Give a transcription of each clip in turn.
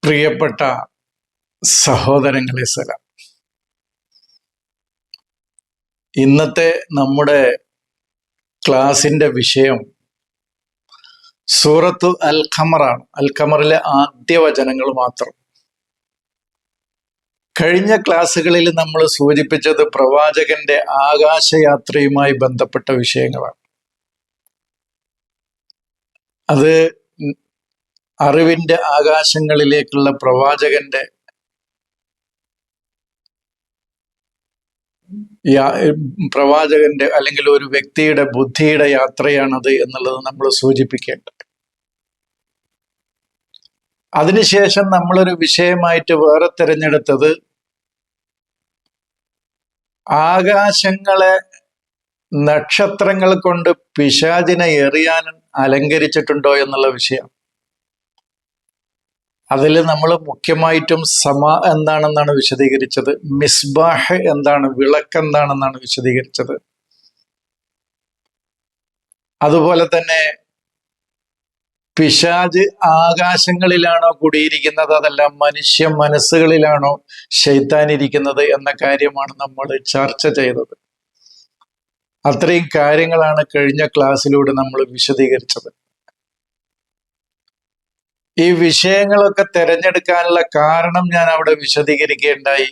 പ്രിയപ്പെട്ട സഹോദരങ്ങളെ സലാം. ഇന്നത്തെ നമ്മുടെ ക്ലാസിന്റെ വിഷയം സൂറത്തു അൽ ഖമറാണ്. അൽ ഖമറിലെ ആദ്യ വചനങ്ങൾ മാത്രം. കഴിഞ്ഞ ക്ലാസ്സുകളിൽ നമ്മൾ സൂചിപ്പിച്ചത് പ്രവാചകന്റെ ആകാശയാത്രയുമായി ബന്ധപ്പെട്ട വിഷയങ്ങളാണ്. അത് അറിവിന്റെ ആകാശങ്ങളിലേക്കുള്ള പ്രവാചകന്റെ അല്ലെങ്കിൽ ഒരു വ്യക്തിയുടെ ബുദ്ധിയുടെ യാത്രയാണത് എന്നുള്ളത് നമ്മൾ സൂചിപ്പിക്കേണ്ടത്. അതിനുശേഷം നമ്മളൊരു വിഷയമായിട്ട് വേറെ തിരഞ്ഞെടുത്തത് ആകാശങ്ങളെ നക്ഷത്രങ്ങൾ കൊണ്ട് പിശാചിനെ എറിയാൻ അലങ്കരിച്ചിട്ടുണ്ടോ എന്നുള്ള വിഷയം. അതിൽ നമ്മൾ മുഖ്യമായിട്ടും എന്താണെന്നാണ് വിശദീകരിച്ചത്, മിസ്ബാഹ് എന്താണ്, വിളക്ക് എന്താണെന്നാണ് വിശദീകരിച്ചത്. അതുപോലെ തന്നെ പിശാച് ആകാശങ്ങളിലാണോ കുടിയിരിക്കുന്നത്, അതല്ല മനുഷ്യ മനസ്സുകളിലാണോ ശൈത്താൻ ഇരിക്കുന്നത് എന്ന കാര്യമാണ് നമ്മൾ ചർച്ച ചെയ്തത്. അത്രയും കാര്യങ്ങളാണ് കഴിഞ്ഞ ക്ലാസ്സിലൂടെ നമ്മൾ വിശദീകരിച്ചത്. ഈ വിഷയങ്ങളൊക്കെ തിരഞ്ഞെടുക്കാനുള്ള കാരണം ഞാൻ അവിടെ വിശദീകരിക്കുകയുണ്ടായി.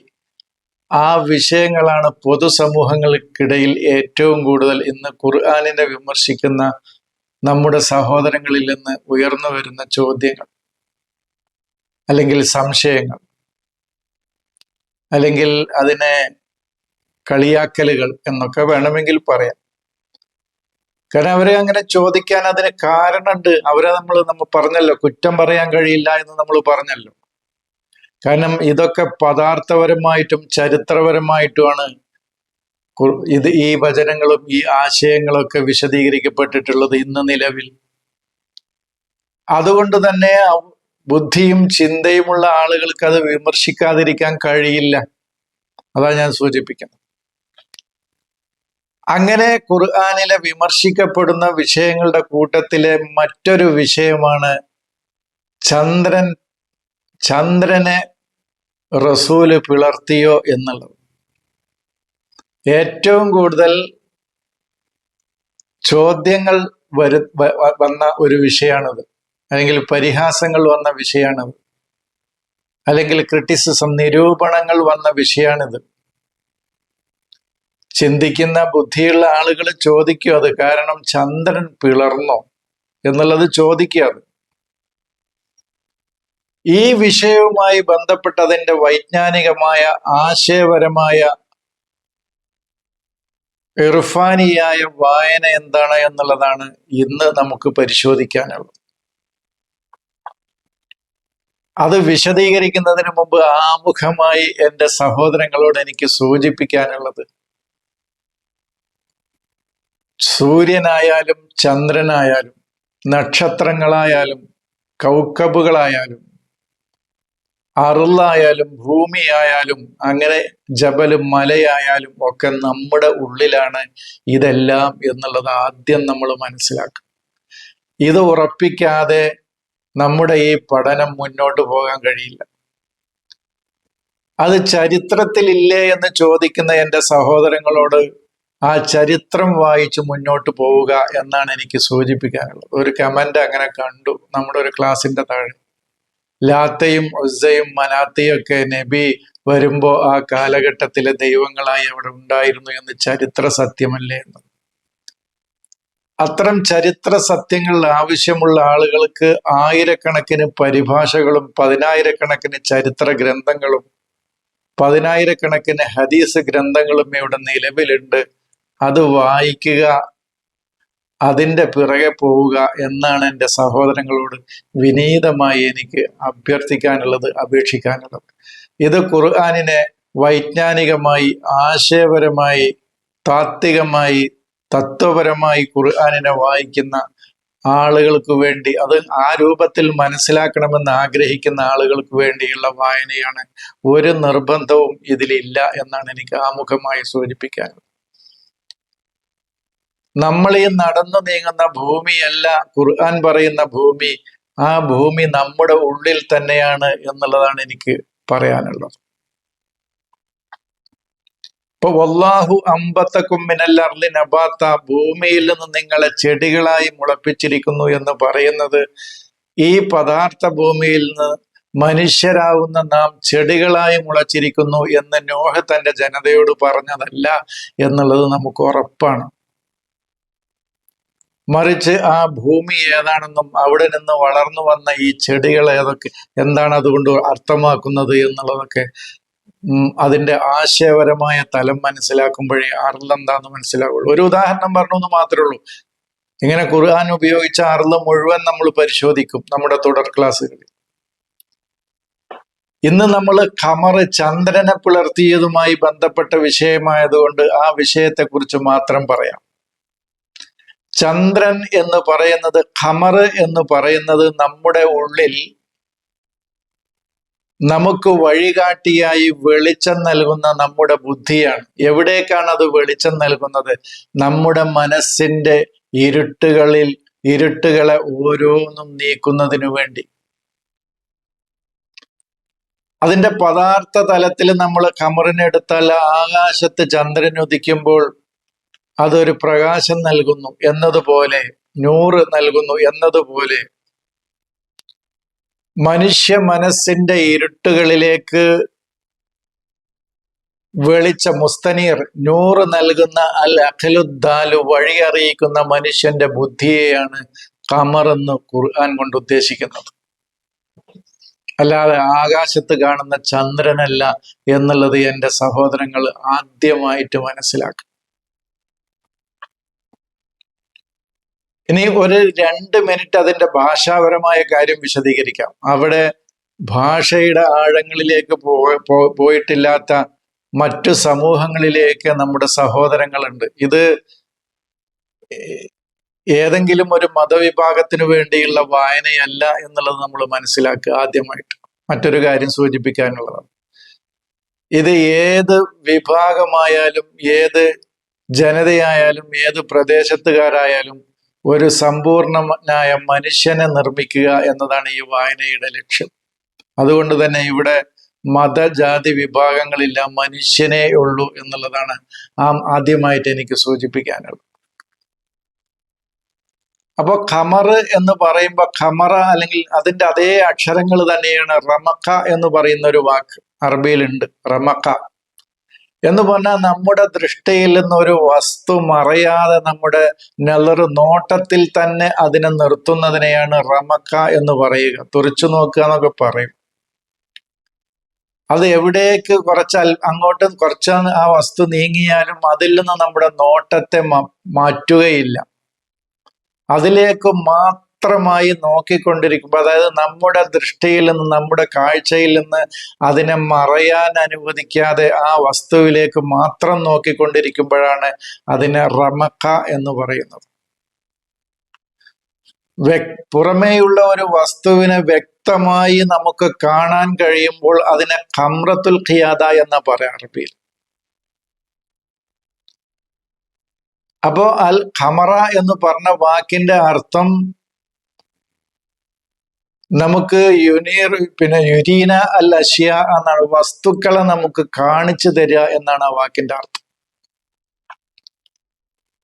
ആ വിഷയങ്ങളാണ് പൊതുസമൂഹങ്ങൾക്കിടയിൽ ഏറ്റവും കൂടുതൽ ഇന്ന് ഖുർആനിനെ വിമർശിക്കുന്ന നമ്മുടെ സഹോദരങ്ങളിൽ നിന്ന് ഉയർന്നു വരുന്ന ചോദ്യങ്ങൾ, അല്ലെങ്കിൽ സംശയങ്ങൾ, അല്ലെങ്കിൽ അതിനെ കളിയാക്കലുകൾ എന്നൊക്കെ വേണമെങ്കിൽ പറയാം. കാരണം അവരെ അങ്ങനെ ചോദിക്കാൻ അതിന് കാരണമുണ്ട്. അവരെ നമ്മൾ പറഞ്ഞല്ലോ, കുറ്റം പറയാൻ കഴിയില്ല എന്ന് നമ്മൾ പറഞ്ഞല്ലോ. കാരണം ഇതൊക്കെ പദാർത്ഥപരമായിട്ടും ചരിത്രപരമായിട്ടുമാണ് ഈ വചനങ്ങളും ഈ ആശയങ്ങളൊക്കെ വിശദീകരിക്കപ്പെട്ടിട്ടുള്ളത് ഇന്ന് നിലവിൽ. അതുകൊണ്ട് തന്നെ ബുദ്ധിയും ചിന്തയുമുള്ള ആളുകൾക്ക് അത് വിമർശിക്കാതിരിക്കാൻ കഴിയില്ല. അതാണ് ഞാൻ സൂചിപ്പിക്കുന്നത്. അങ്ങനെ ഖുർആനിലെ വിമർശിക്കപ്പെടുന്ന വിഷയങ്ങളുടെ കൂട്ടത്തിലെ മറ്റൊരു വിഷയമാണ് ചന്ദ്രനെ റസൂല് പിളർത്തിയോ എന്നുള്ളത്. ഏറ്റവും കൂടുതൽ ചോദ്യങ്ങൾ വന്ന ഒരു വിഷയമാണത്, അല്ലെങ്കിൽ പരിഹാസങ്ങൾ വന്ന വിഷയമാണത്, അല്ലെങ്കിൽ ക്രിറ്റിസിസം, നിരൂപണങ്ങൾ വന്ന വിഷയമാണിത്. ചിന്തിക്കുന്ന ബുദ്ധിയുള്ള ആളുകൾ ചോദിക്കും അത്. കാരണം ചന്ദ്രൻ പിളർന്നോ എന്നുള്ളത് ചോദിക്കുക. ഈ വിഷയവുമായി ബന്ധപ്പെട്ട അതിൻ്റെ വൈജ്ഞാനികമായ ആശയപരമായ ഇർഫാനിയായ വായന എന്താണ് എന്നുള്ളതാണ് ഇന്ന് നമുക്ക് പരിശോധിക്കാനുള്ളത്. അത് വിശദീകരിക്കുന്നതിന് മുമ്പ് ആമുഖമായി എൻ്റെ സഹോദരങ്ങളോട് എനിക്ക് സൂചിപ്പിക്കാനുള്ളത്, സൂര്യനായാലും ചന്ദ്രനായാലും നക്ഷത്രങ്ങളായാലും കൗക്കബുകളായാലും അറുളായാലും ഭൂമിയായാലും അങ്ങനെ ജബലും മലയായാലും ഒക്കെ നമ്മുടെ ഉള്ളിലാണ് ഇതെല്ലാം എന്നുള്ളത് ആദ്യം നമ്മൾ മനസ്സിലാക്കും. ഇത് ഉറപ്പിക്കാതെ നമ്മുടെ ഈ പഠനം മുന്നോട്ട് പോകാൻ കഴിയില്ല. അത് ചരിത്രത്തിലില്ലേ എന്ന് ചോദിക്കുന്ന എൻ്റെ സഹോദരങ്ങളോട് ആ ചരിത്രം വായിച്ച് മുന്നോട്ട് പോവുക എന്നാണ് എനിക്ക് സൂചിപ്പിക്കാനുള്ളത്. ഒരു കമന്റ് അങ്ങനെ കണ്ടു നമ്മുടെ ഒരു ക്ലാസിന്റെ താഴെ, ലാത്തയും ഉസ്സയും മനാത്തയും ഒക്കെ നബി വരുമ്പോ ആ കാലഘട്ടത്തിലെ ദൈവങ്ങളായി അവിടെ ഉണ്ടായിരുന്നു എന്ന് ചരിത്ര സത്യമല്ലേ എന്ന്. അത്തരം ചരിത്ര സത്യങ്ങൾ ആവശ്യമുള്ള ആളുകൾക്ക് ആയിരക്കണക്കിന് പരിഭാഷകളും 10,000-കണക്കിന് ചരിത്ര ഗ്രന്ഥങ്ങളും 10,000-കണക്കിന് ഹദീസ് ഗ്രന്ഥങ്ങളും ഇവിടെ നിലവിലുണ്ട്. അത് വായിക്കുക, അതിൻ്റെ പിറകെ പോവുക എന്നാണ് എൻ്റെ സഹോദരങ്ങളോട് വിനീതമായി എനിക്ക് അഭ്യർത്ഥിക്കാനുള്ളത്, അപേക്ഷിക്കാനുള്ളത്. ഇത് ഖുർആനിനെ വൈജ്ഞാനികമായി, ആശയപരമായി, താത്വികമായി, തത്വപരമായി ഖുർആനിനെ വായിക്കുന്ന ആളുകൾക്ക് വേണ്ടി, അത് ആ രൂപത്തിൽ മനസ്സിലാക്കണമെന്ന് ആഗ്രഹിക്കുന്ന ആളുകൾക്ക് വേണ്ടിയുള്ള വായനയാണ്. ഒരു നിർബന്ധവും ഇതിലില്ല എന്നാണ് എനിക്ക് ആമുഖമായി സൂചിപ്പിക്കാനുള്ളത്. നമ്മൾ ഈ നടന്നു നീങ്ങുന്ന ഭൂമിയല്ല ഖുർആൻ പറയുന്ന ഭൂമി, ആ ഭൂമി നമ്മുടെ ഉള്ളിൽ തന്നെയാണ് എന്നുള്ളതാണ് എനിക്ക് പറയാനുള്ളത്. ഇപ്പൊ വല്ലാഹു അമ്പത്തക്കും മിനൽ അർളി നബാത്ത, ഭൂമിയിൽ നിന്ന് നിങ്ങളെ ചെടികളായി മുളപ്പിച്ചിരിക്കുന്നു എന്ന് പറയുന്നത് ഈ പദാർത്ഥ ഭൂമിയിൽ നിന്ന് മനുഷ്യരാവുന്ന നാം ചെടികളായി മുളച്ചിരിക്കുന്നു എന്ന് നോഹ് തന്റെ ജനതയോട് പറഞ്ഞതല്ല എന്നുള്ളത് നമുക്ക് ഉറപ്പാണ്. മറിച്ച് ആ ഭൂമി ഏതാണെന്നും അവിടെ നിന്ന് വളർന്നു വന്ന ഈ ചെടികൾ എന്താണ് അതുകൊണ്ട് അർത്ഥമാക്കുന്നത് എന്നുള്ളതൊക്കെ അതിന്റെ ആശയപരമായ തലം മനസ്സിലാക്കുമ്പോഴേ അർളെന്താന്ന് മനസ്സിലാവുള്ളൂ. ഒരു ഉദാഹരണം പറഞ്ഞു എന്ന് മാത്രമേ ഉള്ളൂ. ഇങ്ങനെ ഖുർആൻ ഉപയോഗിച്ച അർള് മുഴുവൻ നമ്മൾ പരിശോധിക്കും നമ്മുടെ തുടർ ക്ലാസ്സുകളിൽ. ഇന്ന് നമ്മൾ ഖമറ്, ചന്ദ്രനെ പിളർത്തിയതുമായി ബന്ധപ്പെട്ട വിഷയമായതുകൊണ്ട് ആ വിഷയത്തെക്കുറിച്ച് മാത്രം പറയാം. ചന്ദ്രൻ എന്ന് പറയുന്നത്, ഖമറ് എന്ന് പറയുന്നത് നമ്മുടെ ഉള്ളിൽ നമുക്ക് വഴികാട്ടിയായി വെളിച്ചം നൽകുന്ന നമ്മുടെ ബുദ്ധിയാണ്. എവിടേക്കാണ് അത് വെളിച്ചം നൽകുന്നത്? നമ്മുടെ മനസ്സിന്റെ ഇരുട്ടുകളെ ഓരോന്നും നീക്കുന്നതിനു വേണ്ടി. അതിന്റെ പദാർത്ഥ തലത്തിൽ നമ്മൾ ഖമറിനെ എടുത്താൽ ആകാശത്ത് ചന്ദ്രൻ ഉദിക്കുമ്പോൾ അതൊരു പ്രകാശം നൽകുന്നു എന്നതുപോലെ, നൂറ് നൽകുന്നു എന്നതുപോലെ മനുഷ്യ മനസ്സിന്റെ ഇരുട്ടുകളിലേക്ക് മുസ്തനീർ, നൂറ് നൽകുന്ന അൽ അഖലുദ്ദാലു, വഴി അറിയിക്കുന്ന മനുഷ്യന്റെ ബുദ്ധിയെയാണ് ഖമർ എന്ന് ഖുർആൻ കൊണ്ട് ഉദ്ദേശിക്കുന്നത്. അല്ലാതെ ആകാശത്ത് കാണുന്ന ചന്ദ്രനല്ല എന്നുള്ളത് എൻ്റെ സഹോദരങ്ങൾ ആദ്യമായിട്ട് മനസ്സിലാക്കും. ഇനി ഒരു 2 മിനിറ്റ് അതിന്റെ ഭാഷാപരമായ കാര്യം വിശദീകരിക്കാം. അവിടെ ഭാഷയുടെ ആഴങ്ങളിലേക്ക് പോയിട്ടില്ലാത്ത മറ്റു സമൂഹങ്ങളിലേക്ക് നമ്മുടെ സഹോദരങ്ങളുണ്ട്. ഇത് ഏതെങ്കിലും ഒരു മതവിഭാഗത്തിനു വേണ്ടിയുള്ള വായനയല്ല എന്നുള്ളത് നമ്മൾ മനസ്സിലാക്കുക. ആദ്യമായിട്ട് മറ്റൊരു കാര്യം സൂചിപ്പിക്കാനുള്ളതാണ്, ഇത് ഏത് വിഭാഗമായാലും, ഏത് ജനതയായാലും, ഏത് പ്രദേശത്തുകാരായാലും ഒരു സമ്പൂർണനായ മനുഷ്യനെ നിർമ്മിക്കുക എന്നതാണ് ഈ വായനയുടെ ലക്ഷ്യം. അതുകൊണ്ട് തന്നെ ഇവിടെ മതജാതി വിഭാഗങ്ങളില്ല, മനുഷ്യനേ ഉള്ളൂ എന്നുള്ളതാണ് ആദ്യമായിട്ട് എനിക്ക് സൂചിപ്പിക്കാനുള്ളത്. അപ്പോൾ ഖമറ് എന്ന് പറയുമ്പോൾ ഖമറ അല്ലെങ്കിൽ അതിന്റെ അതേ അക്ഷരങ്ങൾ തന്നെയാണ് റമക്ക എന്ന് പറയുന്ന ഒരു വാക്ക് അറബിയിലുണ്ട്. റമക്ക എന്ന് പറഞ്ഞാൽ നമ്മുടെ ദൃഷ്ടിയിൽ നിന്ന് ഒരു വസ്തു മറയാതെ നമ്മുടെ നോട്ടത്തിൽ തന്നെ അതിനെ നിർത്തുന്നതിനെയാണ് റമക്ക എന്ന് പറയുക. തുറിച്ചു നോക്കുക എന്നൊക്കെ പറയും. അത് എവിടേക്ക് അങ്ങോട്ടും കുറച്ച് ആ വസ്തു നീങ്ങിയാലും അതിൽ നിന്ന് നമ്മുടെ നോട്ടത്തെ മാറ്റുകയില്ല. അതിലേക്ക് മാത്രമായി നോക്കിക്കൊണ്ടിരിക്കുമ്പോൾ, അതായത് നമ്മുടെ ദൃഷ്ടിയിൽ നിന്ന്, നമ്മുടെ കാഴ്ചയിൽ നിന്ന് അതിനെ മറയാൻ അനുവദിക്കാതെ ആ വസ്തുവിലേക്ക് മാത്രം നോക്കിക്കൊണ്ടിരിക്കുമ്പോഴാണ് അതിനെ റമക്ക എന്ന് പറയുന്നത്. പുറമേയുള്ള ഒരു വസ്തുവിനെ വ്യക്തമായി നമുക്ക് കാണാൻ കഴിയുമ്പോൾ അതിനെ ഖംറത്തുൽ ഖിയാദ എന്ന പറയാം അറബിയിൽ. അപ്പോ അൽ ഖമറ എന്ന് പറഞ്ഞ വാക്കിന്റെ അർത്ഥം നമുക്ക് യുരീന അൽ അഷ്യ എന്നാണ്, വസ്തുക്കളെ നമുക്ക് കാണിച്ചു തരിക എന്നാണ് ആ വാക്കിന്റെ അർത്ഥം.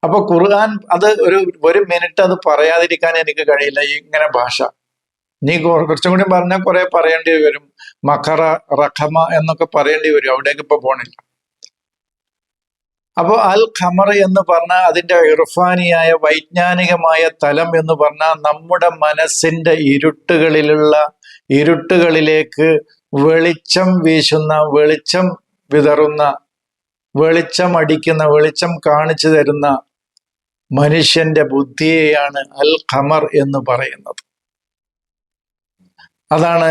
അപ്പൊ ഖുർആൻ അത് ഒരു മിനിറ്റ് അത് പറയാതിരിക്കാൻ എനിക്ക് കഴിയില്ല. ഇങ്ങനെ ഭാഷ നീ കുറച്ചും കൂടി പറഞ്ഞാൽ കുറെ പറയേണ്ടി വരും. മഖറ, റഖമ എന്നൊക്കെ പറയേണ്ടി വരും. അവിടേക്ക് ഇപ്പൊ പോണില്ല. അപ്പോൾ അൽ ഖമർ എന്ന് പറഞ്ഞാൽ അതിന്റെ ഇർഫാനിയായ വൈജ്ഞാനികമായ തലം എന്ന് പറഞ്ഞാൽ നമ്മുടെ മനസ്സിന്റെ ഇരുട്ടുകളിലേക്ക് വെളിച്ചം വീശുന്ന, വെളിച്ചം വിതറുന്ന, വെളിച്ചം അടിക്കുന്ന, വെളിച്ചം കാണിച്ചു തരുന്ന മനുഷ്യന്റെ ബുദ്ധിയെയാണ് അൽ ഖമർ എന്ന് പറയുന്നത്. അതാണ്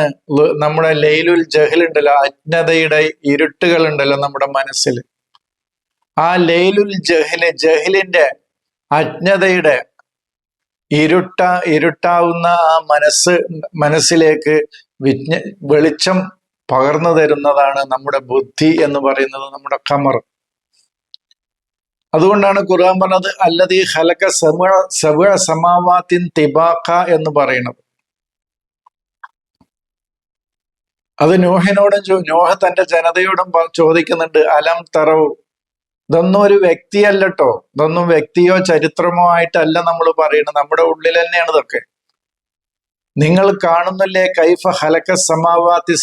നമ്മുടെ ലൈലുൽ ജഹൽ ഉണ്ടല്ലോ, അജ്ഞതയുടെ ഇരുട്ടുകൾ ഉണ്ടല്ലോ നമ്മുടെ മനസ്സിൽ. ആ ലൈലുൽ ജഹലിന്റെ അജ്ഞതയുടെ ഇരുട്ടാവുന്ന ആ മനസ്സിലേക്ക് വെളിച്ചം പകർന്നു തരുന്നതാണ് നമ്മുടെ ബുദ്ധി എന്ന് പറയുന്നത്, നമ്മുടെ ഖമർ. അതുകൊണ്ടാണ് ഖുർആൻ പറഞ്ഞത് അല്ലദീ ഖലഖ സബ്അ സമാവാത്തിൻ തിബാഖ എന്ന് പറയുന്നത്. അത് നോഹിനോടും നോഹ തന്റെ ജനതയോടും ചോദിക്കുന്നുണ്ട്, അലം തറവ്. ഇതൊന്നും ഒരു വ്യക്തിയല്ലട്ടോ, ഇതൊന്നും വ്യക്തിയോ ചരിത്രമോ ആയിട്ടല്ല നമ്മൾ പറയുന്നത്, നമ്മുടെ ഉള്ളിൽ തന്നെയാണ് ഇതൊക്കെ. നിങ്ങൾ കാണുന്നില്ലേ കൈഫ ഹലക സമാവാത്തി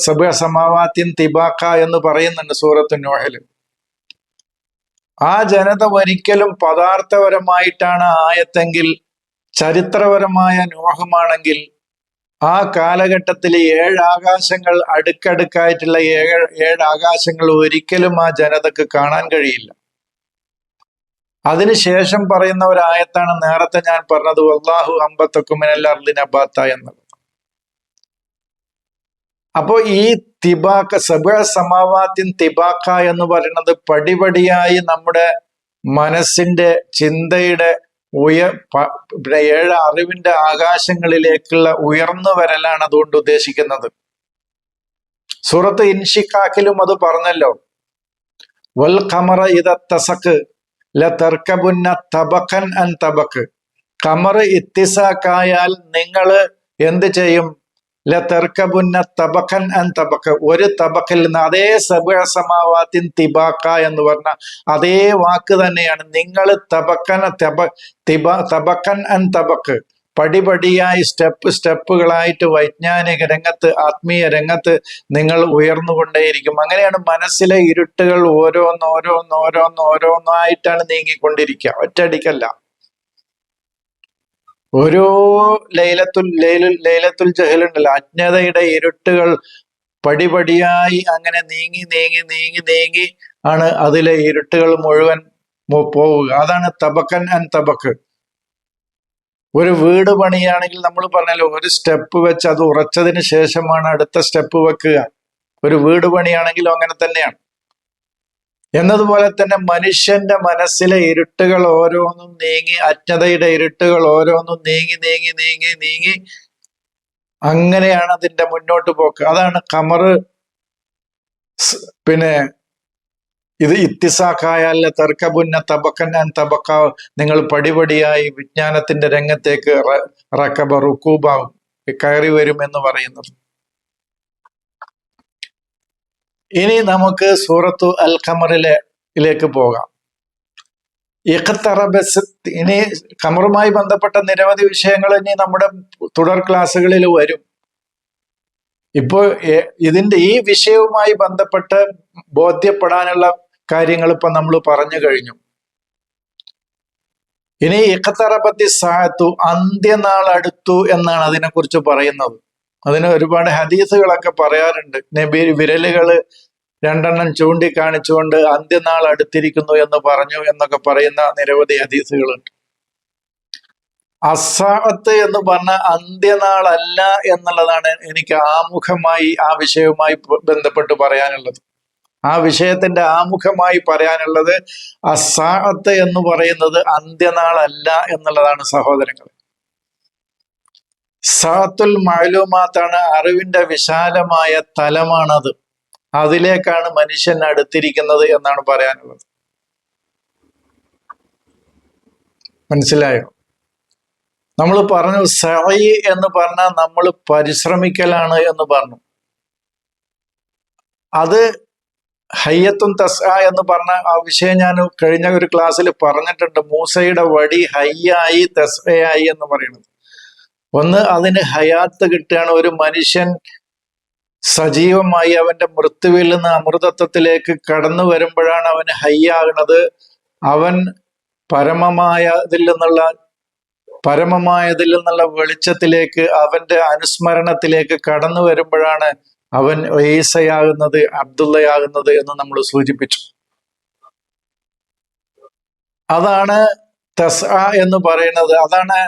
സബ സമാവാത്തിൻ തിബാക്ക എന്ന് പറയുന്നുണ്ട് സൂറത്ത് നോഹിൽ. ആ ജനത ഒരിക്കലും പദാർത്ഥപരമായിട്ടാണ് ആയത്തെങ്കിൽ, ചരിത്രപരമായ നോഹമാണെങ്കിൽ ആ കാലഘട്ടത്തിൽ 7 ആകാശങ്ങൾ അടുക്കടുക്കായിട്ടുള്ള ഏഴ് ആകാശങ്ങൾ ഒരിക്കലും ആ ജനതക്ക് കാണാൻ കഴിയില്ല. അതിനുശേഷം പറയുന്ന ഒരു ആയത്താണ് നേരത്തെ ഞാൻ പറഞ്ഞത്, വല്ലാഹു അമ്പത്തക്കും മിനൽ അർളി നബാത്ത എന്നത്. അപ്പോ ഈ തിബാക്ക സബഅ സമാവാത്തിൻ തിബാക്ക എന്ന് പറയുന്നത് പടിപടിയായി നമ്മുടെ മനസ്സിന്റെ ചിന്തയുടെ 7 അറിവിന്റെ ആകാശങ്ങളിലേക്കുള്ള ഉയർന്നു വരലാണ് അതുകൊണ്ട് ഉദ്ദേശിക്കുന്നത്. സൂറത്ത് ഇൻഷിഖാക്കിലും അത് പറഞ്ഞല്ലോ, വൽ ഖമറ ഇദ തസഖ് ലതർകബുന്ന തബഖൻ അൻ തബഖ്. ഖമർ ഇത്തിസാക്കായാൽ നിങ്ങൾ എന്ത് ചെയ്യും? ലതർകബുന്ന തബഖൻ അൻ തബഖ്, ഒരു തബഖിൽ നിന്ന്. അതേ സബഅ സമാവാത്തിൻ തിബാക്ക എന്ന് പറഞ്ഞ അതേ വാക്ക് തന്നെയാണ്. നിങ്ങൾ തബഖൻ അൻ തബഖ്, പടിപടിയായി സ്റ്റെപ്പുകളായിട്ട് വൈജ്ഞാനിക രംഗത്ത്, ആത്മീയ രംഗത്ത് നിങ്ങൾ ഉയർന്നുകൊണ്ടേയിരിക്കും. അങ്ങനെയാണ് മനസ്സിലെ ഇരുട്ടുകൾ ഓരോന്നായിട്ടാണ് നീങ്ങിക്കൊണ്ടിരിക്കുക, ഒറ്റയടിക്കല്ല. ഓരോ ലൈലത്തുൽ ജഹലുണ്ടല്ലോ, അജ്ഞതയുടെ ഇരുട്ടുകൾ പടിപടിയായി അങ്ങനെ നീങ്ങി ആണ് അതിലെ ഇരുട്ടുകൾ മുഴുവൻ പോവുക. അതാണ് തബക്കൻ അൻ തബക്ക്. ഒരു വീട് പണിയാണെങ്കിൽ നമ്മൾ പറഞ്ഞല്ലോ, ഒരു സ്റ്റെപ്പ് വെച്ച് അത് ഉറച്ചതിന് ശേഷമാണ് അടുത്ത സ്റ്റെപ്പ് വെക്കുക. ഒരു വീട് പണിയാണെങ്കിലും അങ്ങനെ തന്നെയാണ്. എന്നതുപോലെ തന്നെ മനുഷ്യന്റെ മനസ്സിലെ ഇരുട്ടുകൾ ഓരോന്നും നീങ്ങി, അജ്ഞതയുടെ ഇരുട്ടുകൾ ഓരോന്നും നീങ്ങി അങ്ങനെയാണ് അതിന്റെ മുന്നോട്ട് പോക്ക്. അതാണ് ഖമർ പിന്നെ ഇത് ഇത്തിസാഖായല്ല തർക്കബുന്ന തബക്കൻ ആൻ തബക്ക, നിങ്ങൾ പടിപടിയായി വിജ്ഞാനത്തിന്റെ രംഗത്തേക്ക് റക്കബ റുക്കൂബാവും കയറി വരും എന്ന് പറയുന്നത്. ഇനി നമുക്ക് സൂറത്തു അൽ ഖമറിലേക്ക് പോകാം. ഇനി ഖമറുമായി ബന്ധപ്പെട്ട നിരവധി വിഷയങ്ങൾ ഇനി നമ്മുടെ തുടർ ക്ലാസ്സുകളിൽ വരും. ഇപ്പോ ഈ വിഷയവുമായി ബന്ധപ്പെട്ട് ബോധ്യപ്പെടാനുള്ള കാര്യങ്ങൾ ഇപ്പൊ നമ്മൾ പറഞ്ഞു കഴിഞ്ഞു. ഇനി ഇഖ്തറബത്തി സാഅത്തു, അന്ത്യനാൾ അടുത്തു എന്നാണ് അതിനെക്കുറിച്ച് പറയുന്നത്. അതിന് ഒരുപാട് ഹദീസുകളൊക്കെ പറയാറുണ്ട്. നബി വിരലുകള് 2 ചൂണ്ടിക്കാണിച്ചുകൊണ്ട് അന്ത്യനാൾ അടുത്തിരിക്കുന്നു എന്ന് പറഞ്ഞു എന്നൊക്കെ പറയുന്ന നിരവധി ഹദീസുകളുണ്ട്. അസ്സാഅത്ത് എന്ന് പറഞ്ഞ അന്ത്യനാളല്ല എന്നുള്ളതാണ് എനിക്ക് ആമുഖമായി ആ വിഷയവുമായി ബന്ധപ്പെട്ട് പറയാനുള്ളത്. ആ വിഷയത്തിന്റെ ആമുഖമായി പറയാനുള്ളത്, അസ്സാഅത്ത് എന്ന് പറയുന്നത് അന്ത്യനാളല്ല എന്നുള്ളതാണ് സഹോദരങ്ങൾ. സാഅത്തുൽ മഅലൂമാത്താണ്, അറിവിന്റെ വിശാലമായ തലമാണത്. അതിലേക്കാണ് മനുഷ്യൻ അടുത്തിരിക്കുന്നത് എന്നാണ് പറയാനുള്ളത്. മനസ്സിലായോ? നമ്മൾ പറഞ്ഞു സഈ എന്ന് പറഞ്ഞാൽ നമ്മൾ പരിശ്രമിക്കലാണ് എന്ന് പറഞ്ഞു. അത് ഹയ്യത്തുൻ തസ്ആ എന്ന് പറഞ്ഞ ആ വിഷയം ഞാൻ കഴിഞ്ഞ ഒരു ക്ലാസ്സിൽ പറഞ്ഞിട്ടുണ്ട്. മൂസയുടെ വടി ഹയ്യായി തസ്ആയി എന്ന് പറയുന്നത്. ഒന്ന്, അതിന് ഹയാത്ത് കിട്ടുകയാണ്. ഒരു മനുഷ്യൻ സജീവമായി അവന്റെ മൃത്യുവിൽ നിന്ന് അമൃതത്വത്തിലേക്ക് കടന്നു വരുമ്പോഴാണ് അവൻ ഹയ്യാകുന്നത്. അവൻ പരമമായതിൽ നിന്നുള്ള വെളിച്ചത്തിലേക്ക്, അവന്റെ അനുസ്മരണത്തിലേക്ക് കടന്നു വരുമ്പോഴാണ് അവൻ ഈസയാകുന്നത്, അബ്ദുള്ളയാകുന്നത് എന്ന് നമ്മൾ സൂചിപ്പിച്ചു. അതാണ് തസ്ആ എന്ന് പറയുന്നത്. അതാണ്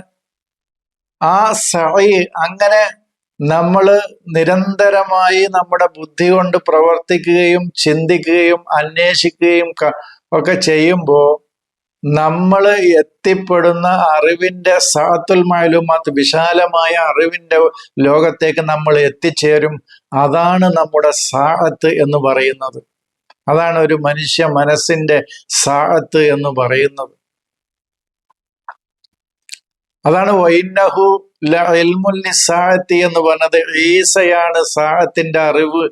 ആ സഈ. അങ്ങനെ നമ്മൾ നിരന്തരമായി നമ്മുടെ ബുദ്ധി കൊണ്ട് പ്രവർത്തിക്കുകയും ചിന്തിക്കുകയും അന്വേഷിക്കുകയും ഒക്കെ ചെയ്യുമ്പോൾ നമ്മൾ എത്തിപ്പെടുന്ന അറിവിന്റെ സാഅത്തുൽ മഅലൂമാത്ത്, വിശാലമായ അറിവിന്റെ ലോകത്തേക്ക് നമ്മൾ എത്തിച്ചേരും. അതാണ് നമ്മുടെ സാഅത്ത് എന്ന് പറയുന്നത്. അതാണ് ഒരു മനുഷ്യ മനസ്സിന്റെ സാഅത്ത് എന്ന് പറയുന്നത്. അതാണ് വൈന്നഹു ഇൽമുൽ സാഅത്തി എന്ന് പറഞ്ഞത് ഈസയാണ് സാഅത്തിന്റെ അറിവ്.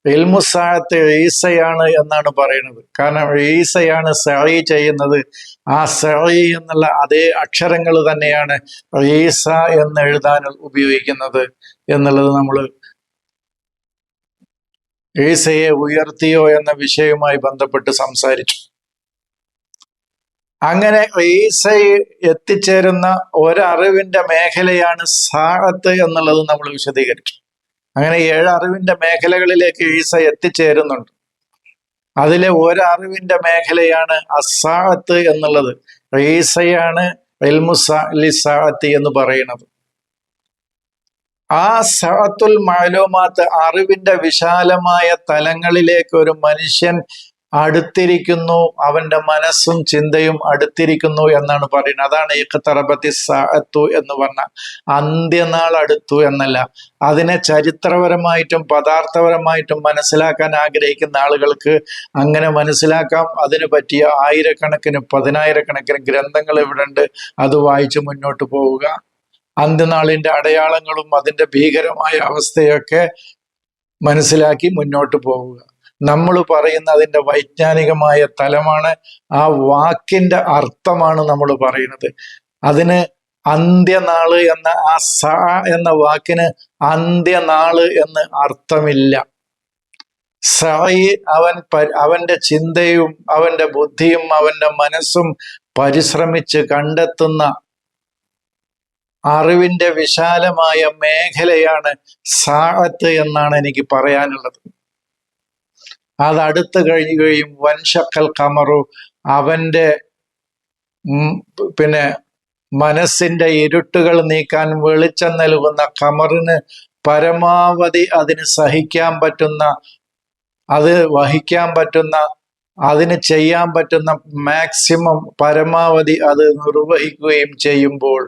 ഇൽമു സാഅത്ത് ഈസയാണ് എന്നാണ് പറയുന്നത്. കാരണം ഈസയാണ് സഈ ചെയ്യുന്നത്. ആ സഈ എന്നുള്ള അതേ അക്ഷരങ്ങൾ തന്നെയാണ് ഈസ എന്ന് എഴുതാൻ ഉപയോഗിക്കുന്നത് എന്നുള്ളത് നമ്മൾ ഈസയെ ഉയർത്തിയോ എന്ന വിഷയവുമായി ബന്ധപ്പെട്ട് സംസാരിച്ചു. അങ്ങനെ ഈസ എത്തിച്ചേരുന്ന ഒരറിവിന്റെ മേഖലയാണ് സാഅത്ത് എന്നുള്ളത് നമ്മൾ വിശദീകരിച്ചു. അങ്ങനെ 7 അറിവിന്റെ മേഖലകളിലേക്ക് ഈസ എത്തിച്ചേരുന്നുണ്ട്. അതിലെ ഒരറിവിന്റെ മേഖലയാണ് അസാഅത്ത് എന്നുള്ളത്. ഈസയാണ് ഇൽമുസാഅത്തി എന്ന് പറയുന്നത്. ആ സഅത്തുൽ മഅലൂമാത്ത്, അറിവിന്റെ വിശാലമായ തലങ്ങളിലേക്ക് ഒരു മനുഷ്യൻ അടുത്തിരിക്കുന്നു, അവന്റെ മനസ്സും ചിന്തയും അടുത്തിരിക്കുന്നു എന്നാണ് പറയുന്നത്. അതാണ് ഇഖ്തറബത്തി സഅത്തു എന്ന് പറഞ്ഞ അന്ത്യനാൾ അടുത്തു എന്നല്ല. അതിനെ ചരിത്രപരമായിട്ടും പദാർത്ഥപരമായിട്ടും മനസ്സിലാക്കാൻ ആഗ്രഹിക്കുന്ന ആളുകൾക്ക് അങ്ങനെ മനസ്സിലാക്കാം. അതിന് പറ്റിയ ആയിരക്കണക്കിന് 10,000-കണക്കിന് ഗ്രന്ഥങ്ങൾ ഇവിടെ ഉണ്ട്. അത് വായിച്ച് മുന്നോട്ട് പോവുക. അന്ത്യനാളിന്റെ അടയാളങ്ങളും അതിന്റെ ഭീകരമായ അവസ്ഥയൊക്കെ മനസ്സിലാക്കി മുന്നോട്ട് പോവുക. നമ്മൾ പറയുന്ന അതിൻ്റെ വൈജ്ഞാനികമായ തലമാണ്, ആ വാക്കിന്റെ അർത്ഥമാണ് നമ്മൾ പറയുന്നത്. അതിന് അന്ത്യനാള് എന്ന ആ സ എന്ന വാക്കിന് അന്ത്യനാള് എന്ന് അർത്ഥമില്ല. സഈ അവന്റെ ചിന്തയും അവന്റെ ബുദ്ധിയും അവന്റെ മനസ്സും പരിശ്രമിച്ച് കണ്ടെത്തുന്ന അറിവിന്റെ വിശാലമായ മേഖലയാണ് സാഅത്ത് എന്നാണ് എനിക്ക് പറയാനുള്ളത്. അതടുത്ത് കഴിയുകയും വൻഷക്കൽ ഖമറു, അവന്റെ മനസ്സിന്റെ ഇരുട്ടുകൾ നീക്കാൻ വെളിച്ചം നൽകുന്ന ഖമറിന് പരമാവധി അതിന് സഹിക്കാൻ പറ്റുന്ന, അത് വഹിക്കാൻ പറ്റുന്ന, അതിന് ചെയ്യാൻ പറ്റുന്ന മാക്സിമം പരമാവധി അത് നിർവഹിക്കുകയും ചെയ്യുമ്പോൾ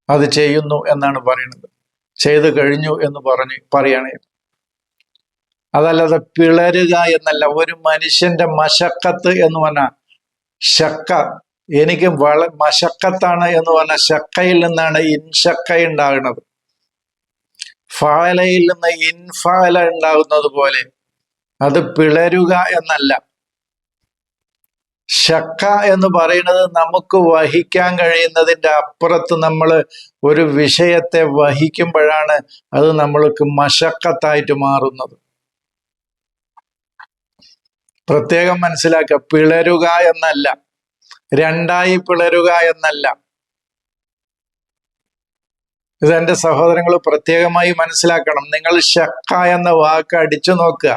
അത് ചെയ്യുന്നു എന്നാണ് പറയുന്നത്. ചെയ്തു കഴിഞ്ഞു എന്ന് പറയാണ്. അതല്ലാതെ പിളരുക എന്നല്ല. ഒരു മനുഷ്യന്റെ മശക്കത്ത് എന്ന് പറഞ്ഞാൽ ശക്ക, എനിക്ക് മശക്കത്താണ് എന്ന് പറഞ്ഞാൽ ശക്കയിൽ നിന്നാണ് ഇൻഷക്ക ഉണ്ടാകുന്നത്. ഫഅലയിൽ നിന്ന് ഇൻഫഅല ഉണ്ടാകുന്നത് പോലെ അത് പിളരുക എന്നല്ല. ശക്ക എന്ന് പറയുന്നത് നമുക്ക് വഹിക്കാൻ കഴിയുന്നതിൻ്റെ അപ്പുറത്ത് നമ്മൾ ഒരു വിഷയത്തെ വഹിക്കുമ്പോഴാണ് അത് നമ്മൾക്ക് മശക്കത്തായിട്ട് മാറുന്നത്. പ്രത്യേകം മനസ്സിലാക്കുക, പിളരുക എന്നല്ല, രണ്ടായി പിളരുക എന്നല്ല. ഇതെന്റെ സഹോദരങ്ങൾ പ്രത്യേകമായി മനസ്സിലാക്കണം. നിങ്ങൾ ശക്ക എന്ന വാക്ക് അടിച്ചു നോക്കുക.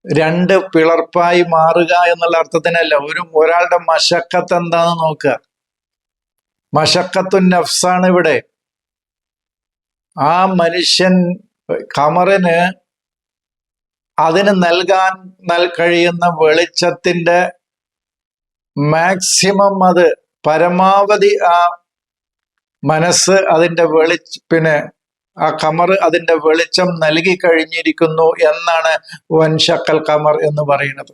രണ്ട് പിളർപ്പായി മാറുക എന്നുള്ള അർത്ഥത്തിനല്ല. ഒരാളുടെ മശക്കത്ത് എന്താന്ന് നോക്കുക. മശക്കത്തു നഫ്സാണ് ഇവിടെ. ആ മനുഷ്യൻ ഖമറിന് അതിന് നൽകാൻ കഴിയുന്ന വെളിച്ചത്തിന്റെ മാക്സിമം, അത് പരമാവധി ആ മനസ്സ് അതിന്റെ ആ ഖമർ അതിന്റെ വെളിച്ചം നൽകി കഴിഞ്ഞിരിക്കുന്നു എന്നാണ് വൻഷക്കൽ ഖമർ എന്ന് പറയുന്നത്.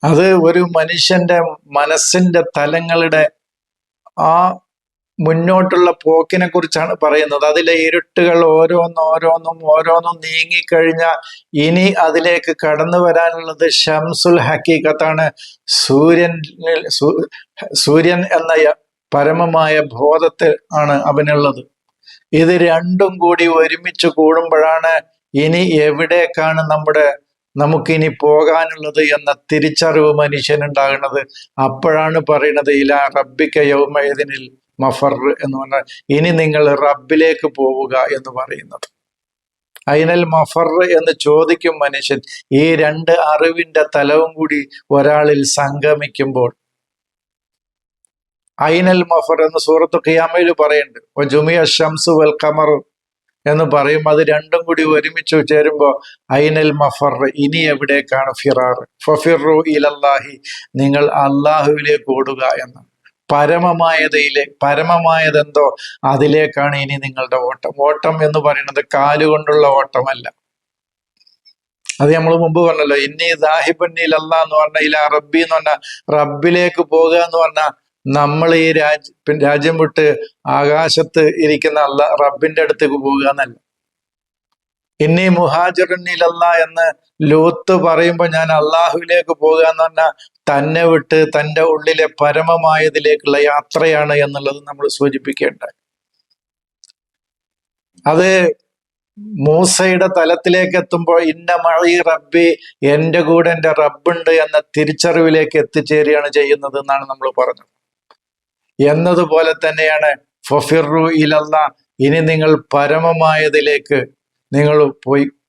അത് ഒരു മനുഷ്യന്റെ മനസ്സിന്റെ തലങ്ങളുടെ ആ മുന്നോട്ടുള്ള പോക്കിനെ കുറിച്ചാണ് പറയുന്നത്. അതിലെ ഇരുട്ടുകൾ ഓരോന്നും നീങ്ങിക്കഴിഞ്ഞാൽ ഇനി അതിലേക്ക് കടന്നു വരാനുള്ളത് ഷംസുൽ ഹക്കീക്കത്താണ്. സൂര്യൻ എന്ന പരമമായ ബോധത്തിൽ ആണ് അവനുള്ളത്. ഇത് രണ്ടും കൂടി ഒരുമിച്ച് കൂടുമ്പോഴാണ് ഇനി എവിടേക്കാണ് നമുക്കിനി പോകാനുള്ളത് എന്ന തിരിച്ചറിവ് മനുഷ്യനുണ്ടാകുന്നത്. അപ്പോഴാണ് പറയുന്നത് ഇലാ റബ്ബിക യൗമഇദിനിൽ മഫർ എന്ന് പറഞ്ഞാൽ ഇനി നിങ്ങൾ റബ്ബിലേക്ക് പോവുക എന്ന് പറയുന്നത്. അയിനൽ മഫർ എന്ന് ചോദിക്കും മനുഷ്യൻ. ഈ രണ്ട് അറിവിന്റെ തലവും കൂടി ഒരാളിൽ സംഗമിക്കുമ്പോൾ ഐനൽ മഫർ എന്ന് സൂറത്ത് ഖിയാമയിൽ പറയുന്നുണ്ട്. ജുമിയ ഷംസു വൽ ഖമർ എന്ന് പറയും. അത് രണ്ടും കൂടി ഒരുമിച്ച് ചേരുമ്പോൾ ഐനൽ മഫർ, ഇനി എവിടേക്കാണ് ഫിറാർ? ഫഫിറു ഇലല്ലാഹി, നിങ്ങൾ അള്ളാഹുവിലേക്ക് ഓടുക എന്നാണ്. പരമമായതെന്തോ അതിലേക്കാണ് ഇനി നിങ്ങളുടെ ഓട്ടം. ഓട്ടം എന്ന് പറയുന്നത് കാലുകൊണ്ടുള്ള ഓട്ടമല്ല. അത് നമ്മൾ മുമ്പ് പറഞ്ഞല്ലോ. ഇന്നി ദാഹിബന്നിൽ അല്ലാ എന്ന് പറഞ്ഞ ഇല റബ്ബി എന്ന് പറഞ്ഞാൽ റബ്ബിലേക്ക് പോകുക എന്ന് പറഞ്ഞാൽ നമ്മൾ ഈ രാജ്യം വിട്ട് ആകാശത്ത് ഇരിക്കുന്ന റബ്ബിന്റെ അടുത്തേക്ക് പോകുക എന്നല്ല. ഇന്നി മുഹാജിറുന്നിലല്ല എന്ന് ലോത്ത് പറയുമ്പോൾ ഞാൻ അള്ളാഹുവിലേക്ക് പോകുക എന്ന് പറഞ്ഞാൽ തന്നെ വിട്ട് തൻ്റെ ഉള്ളിലെ പരമമായതിലേക്കുള്ള യാത്രയാണ് എന്നുള്ളത് നമ്മൾ സൂചിപ്പിക്കേണ്ട. അത് മൂസയുടെ തലത്തിലേക്ക് എത്തുമ്പോൾ ഇന്ന മഴി റബ്ബി, എൻ്റെ കൂടെ എൻ്റെ റബ്ബുണ്ട് എന്ന തിരിച്ചറിവിലേക്ക് എത്തിച്ചേരുകയാണ് ചെയ്യുന്നത് എന്നാണ് നമ്മൾ പറഞ്ഞത്. എന്നതുപോലെ തന്നെയാണ് ഫഫിറു ഇലല്ല, ഇനി നിങ്ങൾ പരമമായതിലേക്ക് നിങ്ങൾ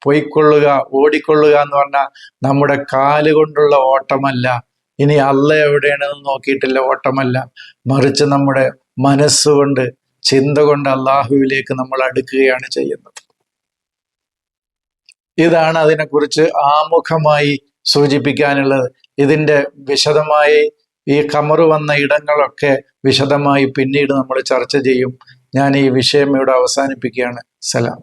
പോയിക്കൊള്ളുക, ഓടിക്കൊള്ളുക എന്ന് പറഞ്ഞാൽ നമ്മുടെ കാലുകൊണ്ടുള്ള ഓട്ടമല്ല, ഇനി അല്ല എവിടെയാണെന്ന് നോക്കിയിട്ടില്ല ഓട്ടമല്ല, മറിച്ച് നമ്മുടെ മനസ്സുകൊണ്ട്, ചിന്ത കൊണ്ട് അള്ളാഹുവിലേക്ക് നമ്മൾ അടുക്കുകയാണ് ചെയ്യുന്നത്. ഇതാണ് അതിനെക്കുറിച്ച് ആമുഖമായി സൂചിപ്പിക്കാനുള്ളത്. ഇതിൻ്റെ വിശദമായി ഈ ഖമറ് വന്ന ഇടങ്ങളൊക്കെ വിശദമായി പിന്നീട് നമ്മൾ ചർച്ച ചെയ്യും. ഞാൻ ഈ വിഷയം ഇവിടെ അവസാനിപ്പിക്കുകയാണ്. സലാം.